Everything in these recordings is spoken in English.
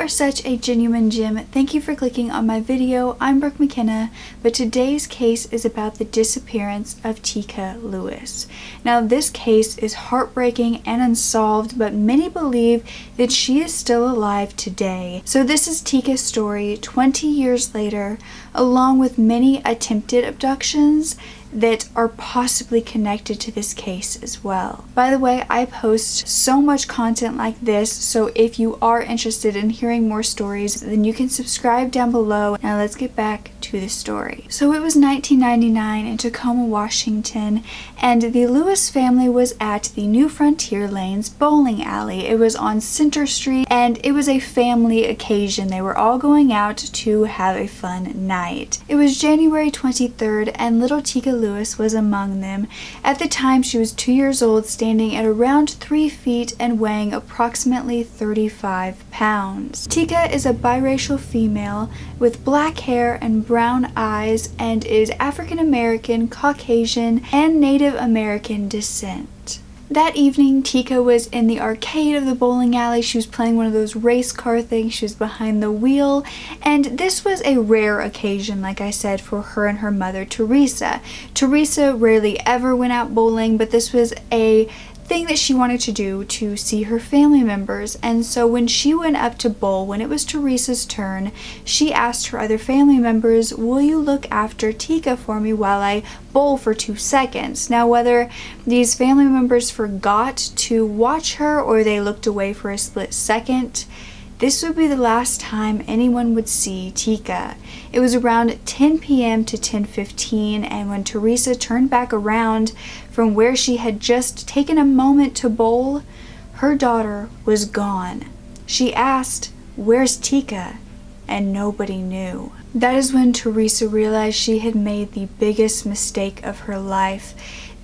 are such a genuine gem. Thank you for clicking on my video. I'm Brooke Makenna, but today's case is about the disappearance of Teekah Lewis. Now, this case is heartbreaking and unsolved, but many believe that she is still alive today. So this is Teekah's story 20 years later, along with many attempted abductions that are possibly connected to this case as well. By the way, I post so much content like this, so if you are interested in hearing more stories, then you can subscribe down below. Now let's get back to the story. So it was 1999 in Tacoma, Washington, and the Lewis family was at the New Frontier Lanes bowling alley. It was on Center Street, and it was a family occasion. They were all going out to have a fun night. It was January 23rd, and little Teekah Lewis was among them. At the time, she was 2 years old, standing at around 3 feet and weighing approximately 35 pounds. Teekah is a biracial female with black hair and brown eyes and is African American, Caucasian, and Native American descent. That evening, Teekah was in the arcade of the bowling alley. She was playing one of those race car things. She was behind the wheel, and this was a rare occasion, like I said, for her and her mother, Teresa. Teresa rarely ever went out bowling, but this was a thing that she wanted to do to see her family members. And so when she went up to bowl, when it was Teresa's turn, she asked her other family members, "Will you look after Teekah for me while I bowl for 2 seconds?" Now, whether these family members forgot to watch her or they looked away for a split second, this would be the last time anyone would see Teekah. It was around 10 p.m. to 10:15, and when Teresa turned back around from where she had just taken a moment to bowl, her daughter was gone. She asked, "Where's Teekah?" And nobody knew. That is when Teresa realized she had made the biggest mistake of her life.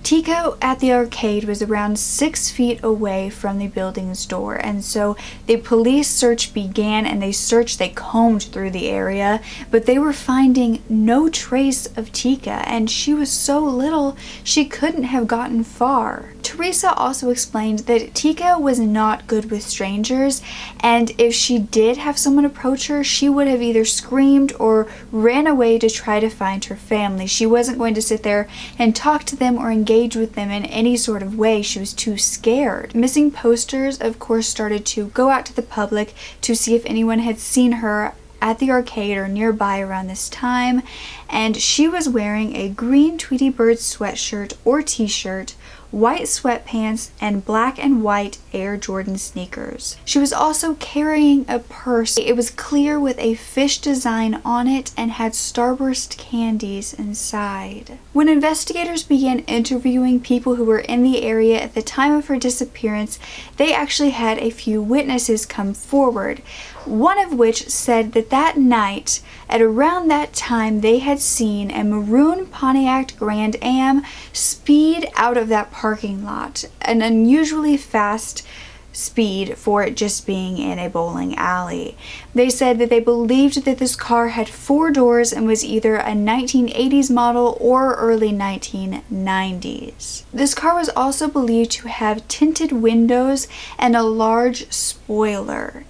Teekah at the arcade was around 6 feet away from the building's door, and so the police search began, and they combed through the area, but they were finding no trace of Teekah, and she was so little she couldn't have gotten far. Teresa also explained that Teekah was not good with strangers, and if she did have someone approach her, she would have either screamed or ran away to try to find her family. She wasn't going to sit there and talk to them or engage with them in any sort of way. She was too scared. Missing posters, of course, started to go out to the public to see if anyone had seen her at the arcade or nearby around this time, and she was wearing a green Tweety Bird sweatshirt or t-shirt, white sweatpants, and black and white Air Jordan sneakers. She was also carrying a purse. It was clear with a fish design on it and had Starburst candies inside. When investigators began interviewing people who were in the area at the time of her disappearance, they actually had a few witnesses come forward, one of which said that that night, at around that time, they had seen a maroon Pontiac Grand Am speed out of that parking lot, an unusually fast speed for it just being in a bowling alley. They said that they believed that this car had 4 doors and was either a 1980s model or early 1990s. This car was also believed to have tinted windows and a large spoiler.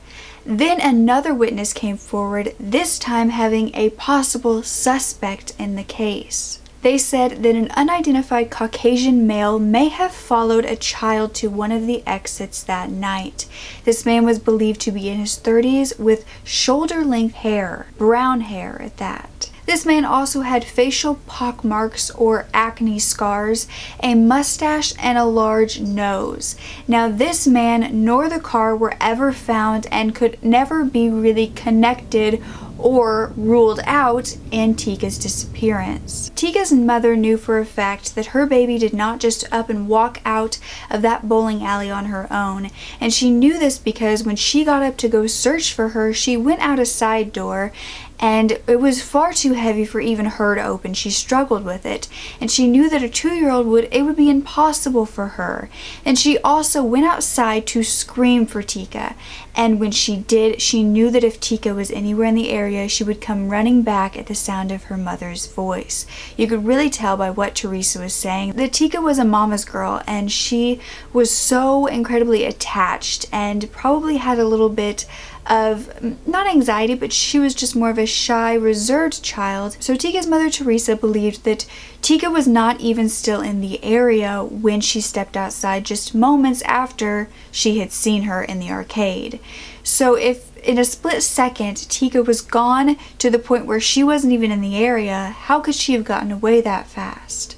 Then another witness came forward, this time having a possible suspect in the case. They said that an unidentified Caucasian male may have followed a child to one of the exits that night. This man was believed to be in his 30s with shoulder-length hair, brown hair at that. This man also had facial pockmarks or acne scars, a mustache, and a large nose. Now, this man nor the car were ever found and could never be really connected or ruled out in Teekah's disappearance. Teekah's mother knew for a fact that her baby did not just up and walk out of that bowling alley on her own, and she knew this because when she got up to go search for her, she went out a side door, and it was far too heavy for even her to open. She struggled with it, and she knew that a 2-year-old would be impossible for her. And she also went outside to scream for Teekah, and when she did, she knew that if Teekah was anywhere in the area, she would come running back at the sound of her mother's voice. You could really tell by what Teresa was saying that Teekah was a mama's girl, and she was so incredibly attached and probably had a little bit of, not anxiety, but she was just more of a shy, reserved child. So Teekah's mother, Teresa, believed that Teekah was not even still in the area when she stepped outside just moments after she had seen her in the arcade. So if in a split second Teekah was gone to the point where she wasn't even in the area, how could she have gotten away that fast?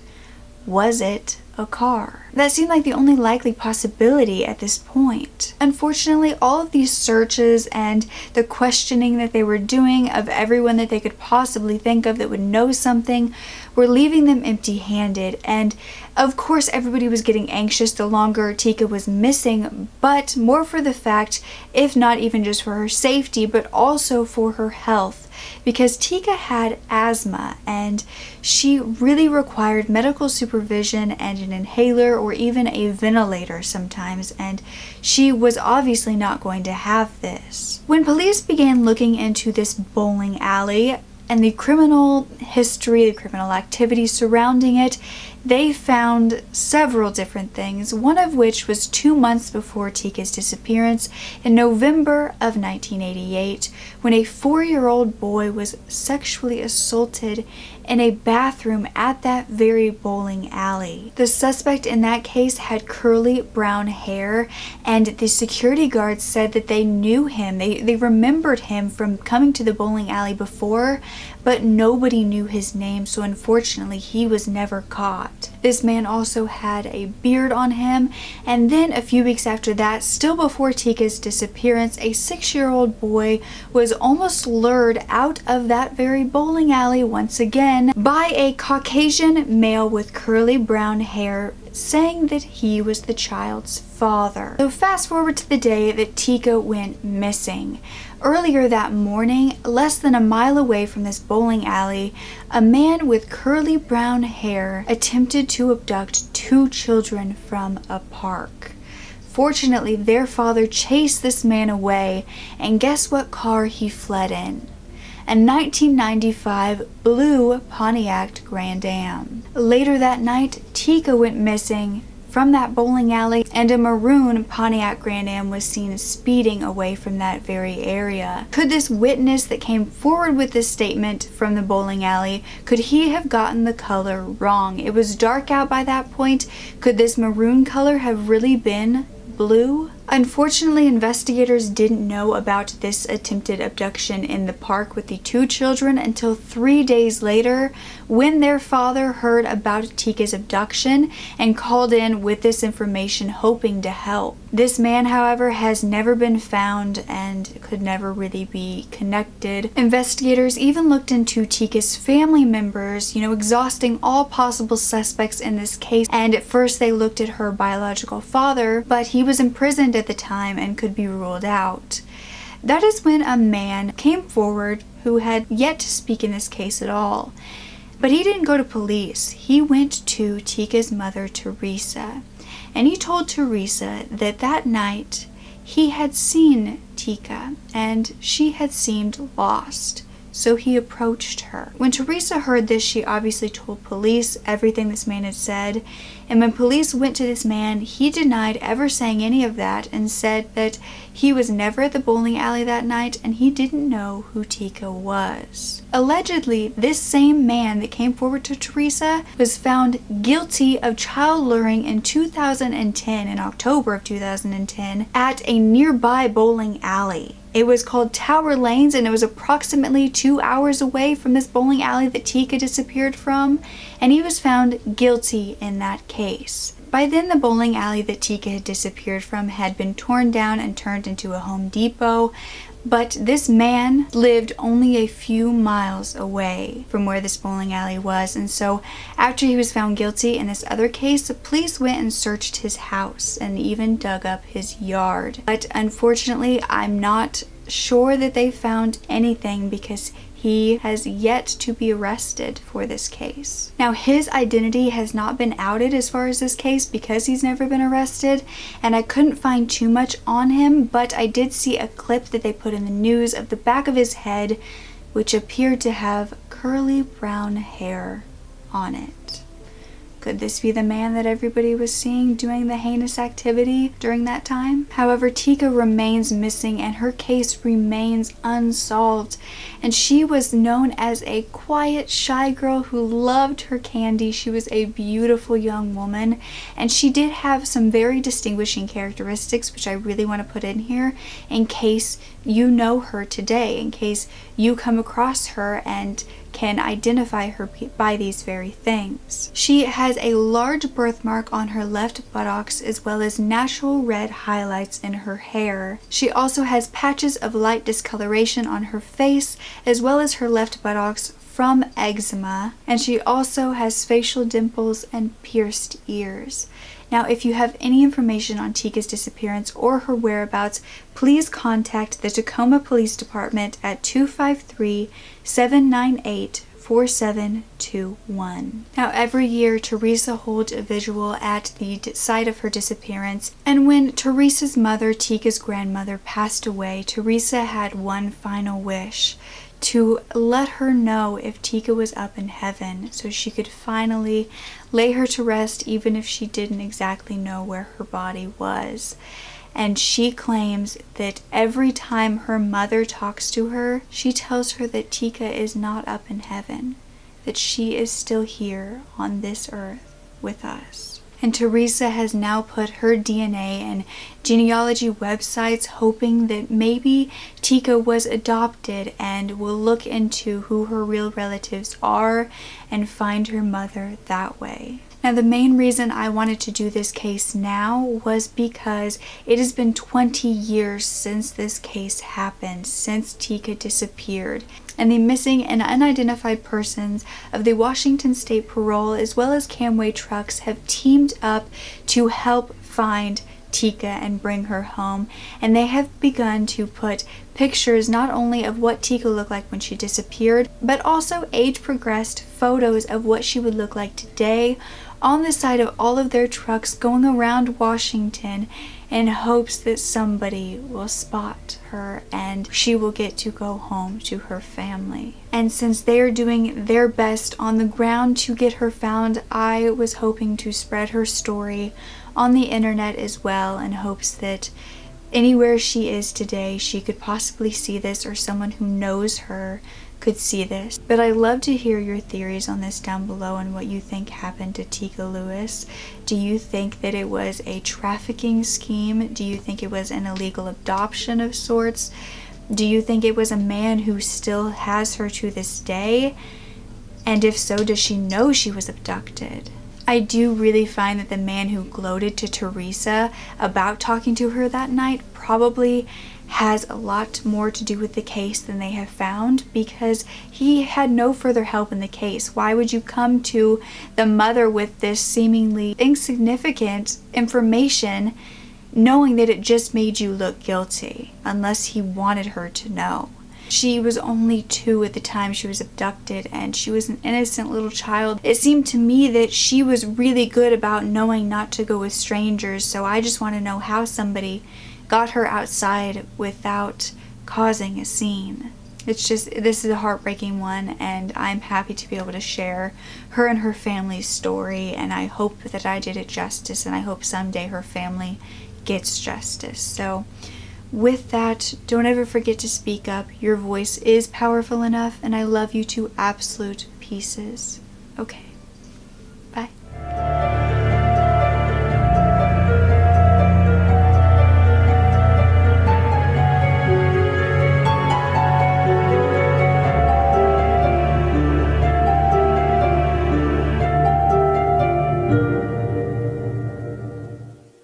Was it a car? That seemed like the only likely possibility at this point. Unfortunately, all of these searches and the questioning that they were doing of everyone that they could possibly think of that would know something were leaving them empty-handed, and of course everybody was getting anxious the longer Teekah was missing, but more for the fact, if not even just for her safety, but also for her health, because Teekah had asthma and she really required medical supervision and an inhaler or even a ventilator sometimes, and she was obviously not going to have this. When police began looking into this bowling alley and the criminal history, the criminal activity surrounding it, they found several different things, one of which was 2 months before Teekah's disappearance in November of 1988, when a 4-year-old boy was sexually assaulted in a bathroom at that very bowling alley. The suspect in that case had curly brown hair, and the security guards said that they knew him. They remembered him from coming to the bowling alley before, but nobody knew his name, so unfortunately he was never caught. This man also had a beard on him, and then a few weeks after that, still before Teekah's disappearance, a 6-year-old boy was almost lured out of that very bowling alley once again by a Caucasian male with curly brown hair, saying that he was the child's father. So fast forward to the day that Teekah went missing. Earlier that morning, less than a mile away from this bowling alley, a man with curly brown hair attempted to abduct 2 children from a park. Fortunately, their father chased this man away, and guess what car he fled in? A 1995 blue Pontiac Grand Am. Later that night, Teekah went missing from that bowling alley, and a maroon Pontiac Grand Am was seen speeding away from that very area. Could this witness that came forward with this statement from the bowling alley, could he have gotten the color wrong? It was dark out by that point. Could this maroon color have really been blue? Unfortunately, investigators didn't know about this attempted abduction in the park with the 2 children until 3 days later, when their father heard about Teekah's abduction and called in with this information hoping to help. This man, however, has never been found and could never really be connected. Investigators even looked into Teekah's family members, exhausting all possible suspects in this case, and at first they looked at her biological father, but he was imprisoned at the time and could be ruled out. That is when a man came forward who had yet to speak in this case at all. But he didn't go to police. He went to Teekah's mother, Teresa, and he told Teresa that that night he had seen Teekah and she had seemed lost. So he approached her. When Teresa heard this, she obviously told police everything this man had said, and when police went to this man, he denied ever saying any of that and said that he was never at the bowling alley that night and he didn't know who Teekah was. Allegedly, this same man that came forward to Teresa was found guilty of child luring in 2010, in October of 2010, at a nearby bowling alley. It was called Tower Lanes, and it was approximately 2 hours away from this bowling alley that Teekah disappeared from, and he was found guilty in that case. By then, the bowling alley that Teekah had disappeared from had been torn down and turned into a Home Depot, but this man lived only a few miles away from where this bowling alley was, and so after he was found guilty in this other case, the police went and searched his house and even dug up his yard. But unfortunately, I'm not sure that they found anything because he has yet to be arrested for this case. Now, his identity has not been outed as far as this case because he's never been arrested, and I couldn't find too much on him, but I did see a clip that they put in the news of the back of his head, which appeared to have curly brown hair on it. Could this be the man that everybody was seeing doing the heinous activity during that time? However, Teekah remains missing and her case remains unsolved. And she was known as a quiet, shy girl who loved her candy. She was a beautiful young woman, and she did have some very distinguishing characteristics, which I really want to put in here in case you know her today, in case you come across her and can identify her by these very things. She has a large birthmark on her left buttocks as well as natural red highlights in her hair. She also has patches of light discoloration on her face as well as her left buttocks from eczema, and she also has facial dimples and pierced ears. Now, if you have any information on Teekah's disappearance or her whereabouts, please contact the Tacoma Police Department at 253-798-4721. Now, every year, Teresa holds a visual at the site of her disappearance, and when Teresa's mother, Teekah's grandmother, passed away, Teresa had one final wish: to let her know if Teekah was up in heaven so she could finally lay her to rest, even if she didn't exactly know where her body was. And she claims that every time her mother talks to her, she tells her that Teekah is not up in heaven, that she is still here on this earth with us. And Teresa has now put her DNA in genealogy websites, hoping that maybe Teekah was adopted, and will look into who her real relatives are and find her mother that way. Now, the main reason I wanted to do this case now was because it has been 20 years since this case happened, since Teekah disappeared. And the missing and unidentified persons of the Washington State Parole as well as Camway trucks have teamed up to help find Teekah and bring her home, and they have begun to put pictures not only of what Teekah looked like when she disappeared, but also age-progressed photos of what she would look like today on the side of all of their trucks going around Washington, in hopes that somebody will spot her and she will get to go home to her family. And since they are doing their best on the ground to get her found, I was hoping to spread her story on the internet as well, in hopes that anywhere she is today, she could possibly see this, or someone who knows her could see this. But I'd love to hear your theories on this down below and what you think happened to Teekah Lewis. Do you think that it was a trafficking scheme? Do you think it was an illegal adoption of sorts? Do you think it was a man who still has her to this day? And if so, does she know she was abducted? I do really find that the man who gloated to Teresa about talking to her that night probably has a lot more to do with the case than they have found, because he had no further help in the case. Why would you come to the mother with this seemingly insignificant information, knowing that it just made you look guilty, unless he wanted her to know? She was only 2 at the time she was abducted, and she was an innocent little child. It seemed to me that she was really good about knowing not to go with strangers, so I just want to know how somebody got her outside without causing a scene. It's just, this is a heartbreaking one, and I'm happy to be able to share her and her family's story, and I hope that I did it justice, and I hope someday her family gets justice. So with that, don't ever forget to speak up. Your voice is powerful enough, and I love you to absolute pieces. Okay.